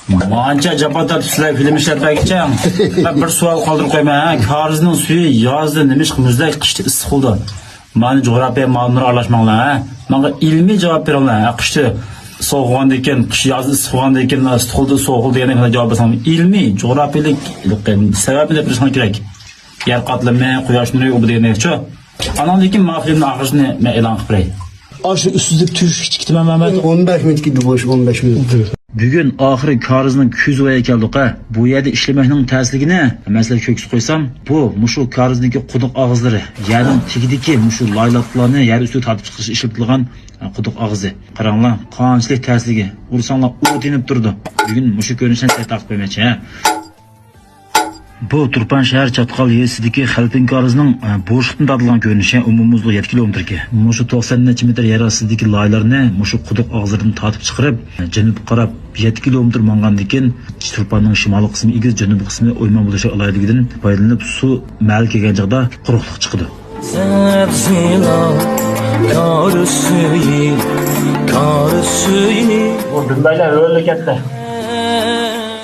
Mancha japotar sizlar film ishlatmagicha. Bir savol qoldirib qo'yman. Karizning suvi yozda nima ish muzday, qishda issiq bo'ldi. Mani jo'g'rafiya ma'lumotlar aralashmanglar, ha. Menga ilmiy javob beringlar. Qishda sovuqganda ekan, qish yozda issiqganda ekan, issiqda sovuqda degan javob bersam, ilmiy, jo'grafiyalik sababini bilishing kerak. Yer qatlami, quyosh nuri u degancha. Ana lekin ma'lumotning oxirini men e'lon qilib beray. Aşı üstüdük tush kichiktima Mehmet 15 minut gidi bo'sh 15 minut. Bugun oxiri karizning kuzoya keldik-a. Bu yerda ishlamakning ta'sirligini masalan ko'ksib qo'ysam, bu mushu karizniki quduq og'izlari, ya'ni tigidiki mushu laylatlarni yer ustiga tortib chiqish ishlatilgan quduq og'izi. Qaranglar, qanchalik ta'sirligi. Ursanglar o'tinib turdi. Bugun mushu ko'rinishni taqib qo'ymoqchi, ha. Bu Turpan shahar Chatqal yesidagi Xalpin karizning bo'shliqdan tadilgan ko'rinishi umumuzlik 7 kilometrga. Mushu 90 metr yer ostidagi laylarni mushu quduq og'izlaridan tortib chiqarib, janubga qarab 7 kilometr mangandan keyin Turpanning shimoliy qismi egiz, janubiy qismi o'yman bo'lishi alayligidan foydalanib suv mal kelgan joyda quruqlik chiqdi. Bu bundaylar o'rlik ketdi.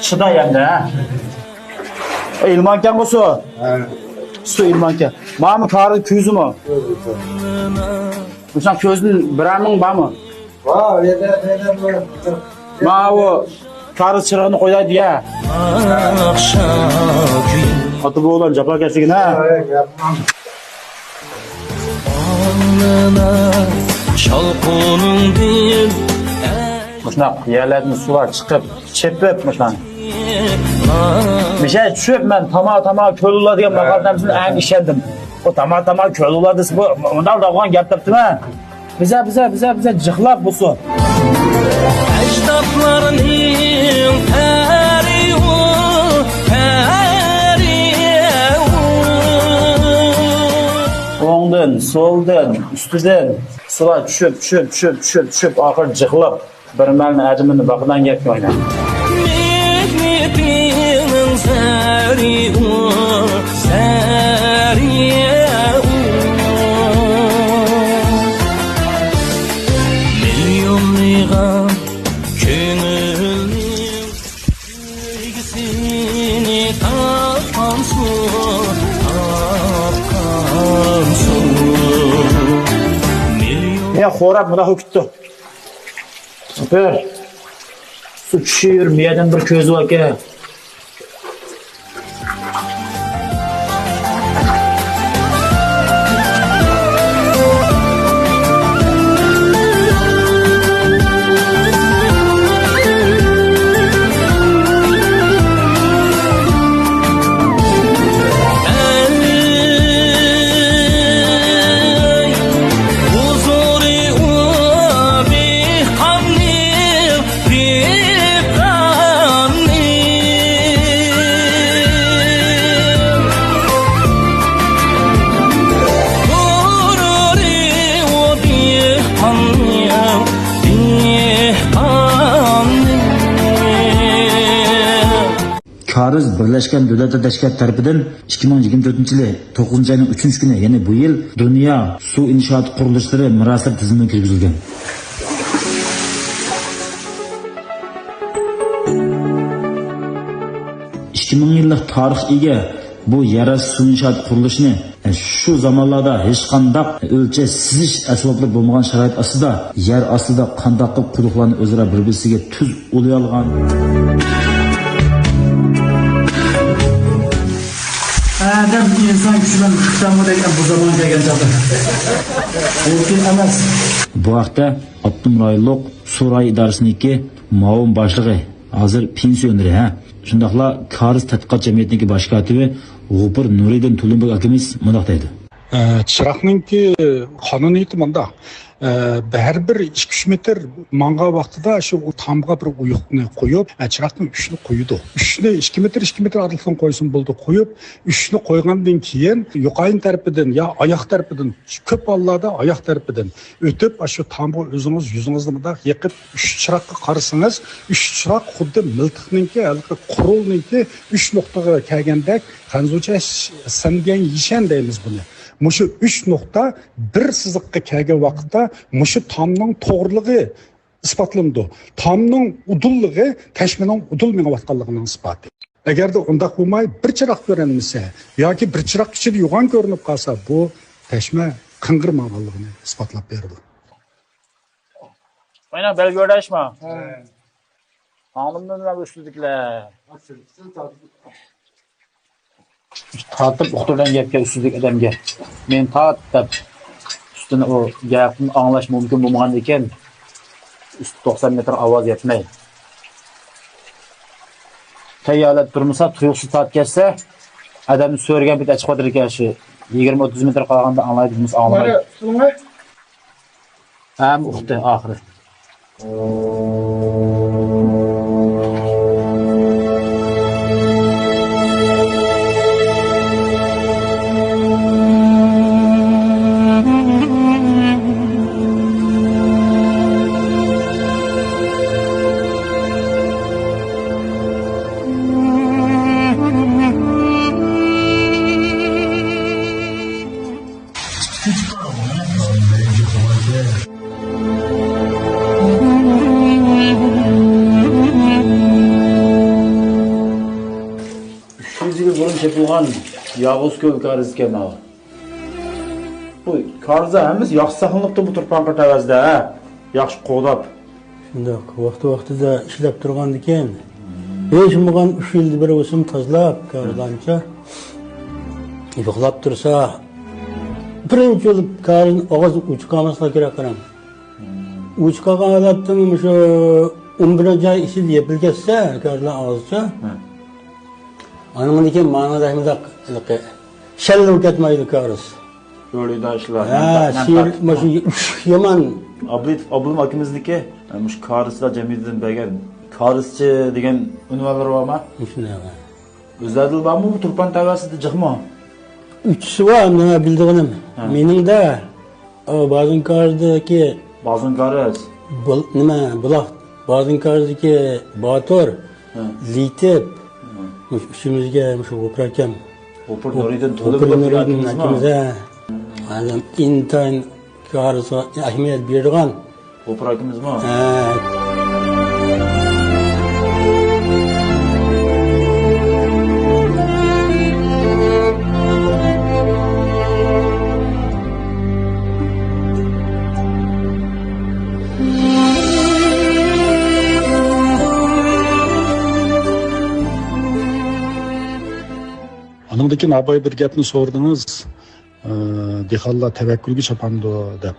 Chiday endi, ha. İlmanken bu su. Su ilmanken. Var mı karı küzü mü? Sen közün biramın var mı? Var, yeter. Ma o karı çırağını koyaydı ya. Atı bu olan capa kesigin ha. Muşnak yerlerden sular çıkıp çepip muşnak. Bir şey düşüp ben tamam köylüler diye makarnamızın en işendim. O tamam köylüler de bu ondan da olan yaptırdım ha. Bize cıhlap bu su. Ecdatların Ondan, soldan, üstüden sular düşüp ahır cıhlap. Bir melin acımını bakıdan geçmiyor oynar. Ya xorab buna hüküttü. Süper. Su düşüyor, miyeden bir közü var ki. Kariz Birleşken Devletler Teşkilatı tarafından 2024 yılı 9. ayının 3. günü yani bu yıl Dünya Su İnşaat Kuruluşları Miraslar tizimine kirgizilgan. Yıllık tarih ega bu yeraltı su inşaat kuruluşunu şu zamanlarda hech qanday o'lcha sizish asboblari bo'lmagan sharoit ostida yer ostida qanday qilib quduqlarni o'zaro bir-biriga tuz ulay olgan. Adam inson kuchidan chiqamoqdan bu zamon kelgan chog'da. Mumkin emas. Bu vaqtda Abdum rayonlik Suray idorasiniki muavin boshlig'i hozir pensioner ha. Shundaqla Kariz tadqiqot jamiyatining bosh kotibi G'upur Nuriddin Tulinbek akamiz mundaq deydi. Chiroqninki qonuniyati munda. Her bir 2-3 metr manga vaqtida shu tamga bir uyuqni qo'yib, chiroqning uchini qo'ydi. Uchni 2 metr adilson qo'ysin bo'ldi, qo'yib, uchni qo'ygandan keyin yuqorin tarafidan yo oyoq tarafidan, ko'p hollarda oyoq tarafidan o'tib, shu tamga o'zingiz yuzingizni bunday yiqib 3 chiroqqa qarasangiz, 3 chiroq xuddi miltiqninki, qurolninki 3 nuqtaga kelgandek, hanzucha sangan yishan deymiz buni. Muşu 3 nokta bir sızıqqa kelgan vaqtda muşu tamning to'g'riligi isbotlanadi. Tomning udullığı tashmaning udul mengayotganligining isboti. Agarda undaq bo'lmay bir chiroq ko'rinmasa yoki bir chiroq ichida yo'g'on ko'rinib qolsa, bu tashma qing'irmaganligini isbotlab berdi. Aynen belge öğreşme. Anlamda ne üstlükler. Tartıp uqturdan gapga üstlük adamga. Men tartib üstüne o gapni anglash mumkin bo'lmagan ekan. Üst 90 metr ovoz yetmay. Tayyorlab turmasa, tuyuqsiz tortkazsa, adamni so'rgan bitta chiqib o'tirar ekan shu 20-30 metr qolganda anglaydi, biz anglamaydi. Ham uqdi oxiri. Yapılgan Yavuz köy karız kemağı. Bu karıza hemiz yaxşı saqlanıptı bu turpanqa tavazda, ha? Yaxşı qo'dab. Shundoq, vaqti-vaqtida ishlab turgan ekan. Hech bo'lmagan 3 yilda bir o'sim tozalab, karlancha. Yo'qlab tursa, birinchi yil karın og'iz uchi qolmasga kerak qaram. Uchi qolgan holatda shu 11-joy ishi yepilgasa, karlan og'izcha. Anımın iken manada hemdak şellem ketmaydı karız. Öyle de işler. Ha, şiir maşı yaman. Ablam akimizdeki, muş karısla cemiyetinden belgen karısçı degen ünvanları var mı? Şuna var. Özledil var mı bu turpan tavasıda çıkma? Üçüsü var ne bildiğim. Benim de bazı karızdaki Bazın karız. Nima bulaq, bazı karızdaki Batur, Litip. Işimizga shu o'pirkan. O'pir Nuridin Nuridin akimize adam intayin karısa ahmiyet bergan. O'pir akimiz mi? Anındaki nabay bir gapni sordunuz, dehqonlar tavakkülge chopamdi deb.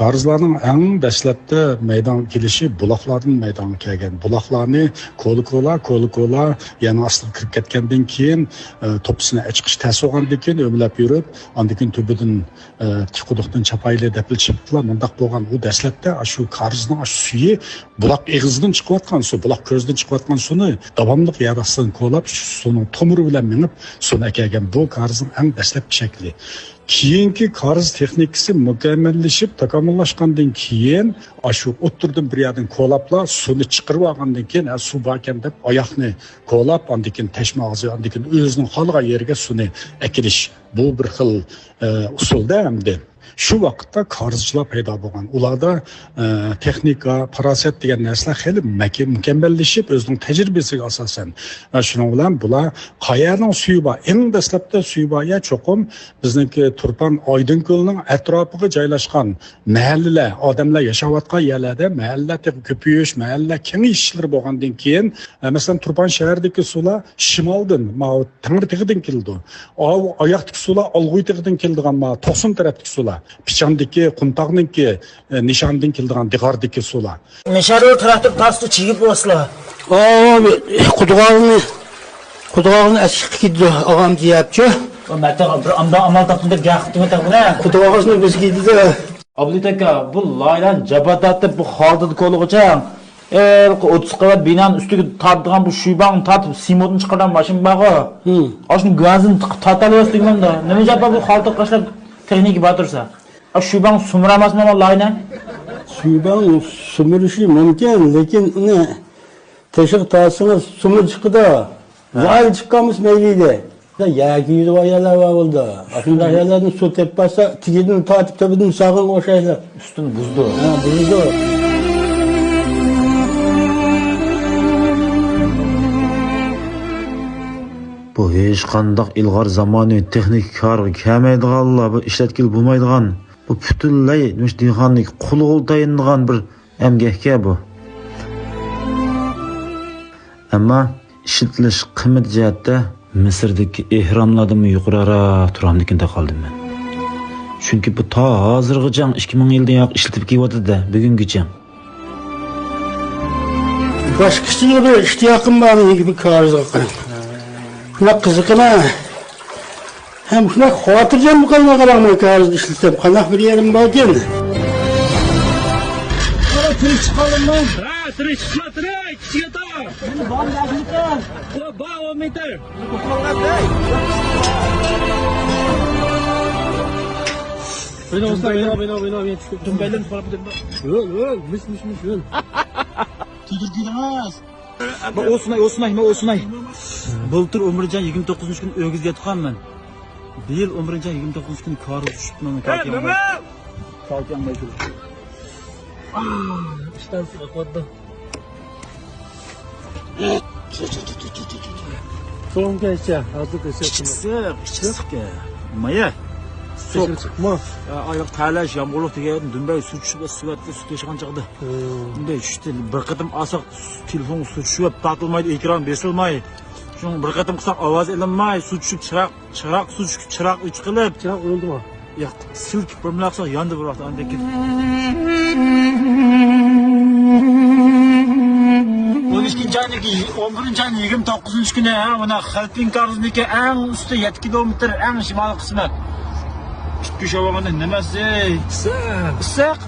Qarzlarning eng dastlabda maydonga kelishi buloqlardan maydonga kelgan. Buloqlarni ko'li-ko'la, yana aslida kirib ketgandan keyin to'pisini chiqish ta'sirgandan keyin o'mlab yurib, andikin tubidan quduqdan chapayli deb chipdilar. Mundaq bo'lgan u dastlabda shu qarzning suyi buloq eg'izidan chiqayotgan suv, buloq ko'zidan chiqayotgan suvni davomli yarasidan qo'lab, suvning tomiri bilan minib suvni kelgan. Bu qarzning eng dastlabki shakli. Keyingi qarz texnikasi mukammallashib, takomillashgandan keyin shu o'ttirdan bir yerdan qo'labla suvni chiqarib olgandan keyin suv borkan deb oyoqni qo'lab, andikin tashma og'zi, andikin o'zining xolgan yerga suvni akilish. Bu bir xil usulda hamda shu vaqtda qarzchilar paydo bo'lgan. Ularda texnika, farosat degan narsalar xeyli mukammallashib, o'zining tajribasiga asosan. Va shuning bilan bular qayerning suvi bor, eng dastlabda suvi bor ya cho'qim bizniki Turpan Oydin ko'lining atrofiga joylashgan mahallalar, odamlar yashayotgan yerlarda mahallalar ko'payish, mahallalar kengayishlar bo'lgandan keyin, masalan Turpan shahridagi suvlar shimoldan, Tangirtig'idan keldi. Oyoqdagi suvlar Olg'uytig'idan keldigan, To'qsim tarafdagi suvlar. Pichandaki, Qumtaqniki, Nishondan keldigan Dig'ordagi suvlar. Mesharo traktor tasdi chigib o'slar. Qudug'ini achiq ketdi, og'am deyapti. Mata bir amda amal taqdim deb gaqibdi taqdira. Qudug'ini biz ketdi. Ablit aka, bu laylan jabatatib bu xoldi ko'lig'icha 30 qavat binanın üstüge tartgan bu şuyban tartıp simodun çıkardan başım bağı. Aşın gazın tartalıyoruz diyorum da. Ne yapar bu halta kaçlar teknik batırsa. Şuyban sumramaz mı layla? Şuyban sumuruşu mümkün, lekin ne teşvik tarsınız sumur çıktı. Zahir çıkkamış meyliydi. Yaki yüzü ayalar var oldu. Aslında ayalardan su tepbasa tigidin tartıp tabidin sağın o şeyler. Üstünü buzdu. Buzdu. Bu hech qandaq ilg'or zamonaviy texnik korga kelmaydiganlar, bu ishlatkil bo'lmaydigan, bu butunlay dehqonning qo'li tayinadigan bir emgakka bu. Ammo ishlatilish qiymat jihatda Misrdagi ehromlardan yuqoriroq turamdikida qoldim men. Chunki bu to hozirgacha 2000 yildan yoq ishlatib kelyapti-da, bugungacha. Başkasına bir iştiyakım var gibi karızga qarang. Şuna qiziqina. Hem şuna xotirjam qolma qarangman karızda ishlatib, qanaq bir yerim bor ekan. Qara tirik chiqalim men. Ha, tirik chiqma, tirik, kichkina to. Meni bondajlikdan. Ba 10 metr. Beni. Dumbaylarni qolib turibdi. Yo'q, mis. Tidirgidimiz. O'smay. Bultur Umrjon 29 kun o'gizga tuqqanman. Bu yil Umrjon 29 kun kori tushibman. Kalkam baytul. İşten sıkıldı. Son geçe, hazır geçe. Chiqsa, maya. So'q Çıkma. oyoq talash, yomg'irlik degan Dumbay suv tushib, suvatga suv to'shgan chaqdi. Bunday tushdi, bir qatim asaq telefon suv tushib, tatilmaydi, ekran besilmaydi. Shuni bir qatim qilsam ovoz ilinmaydi, suv tushib, chiroq uch qilib, Çırak öldü mü? yo'q, silk bir milaqsa yondi bir vaqt anda ketdi. 12 ayning 11 ayning 29 kuni mana Xalpin Karzniki eng usti 7 kilometr eng shimoliy qismi. Tutki shavog'ini nimasi? Issiq.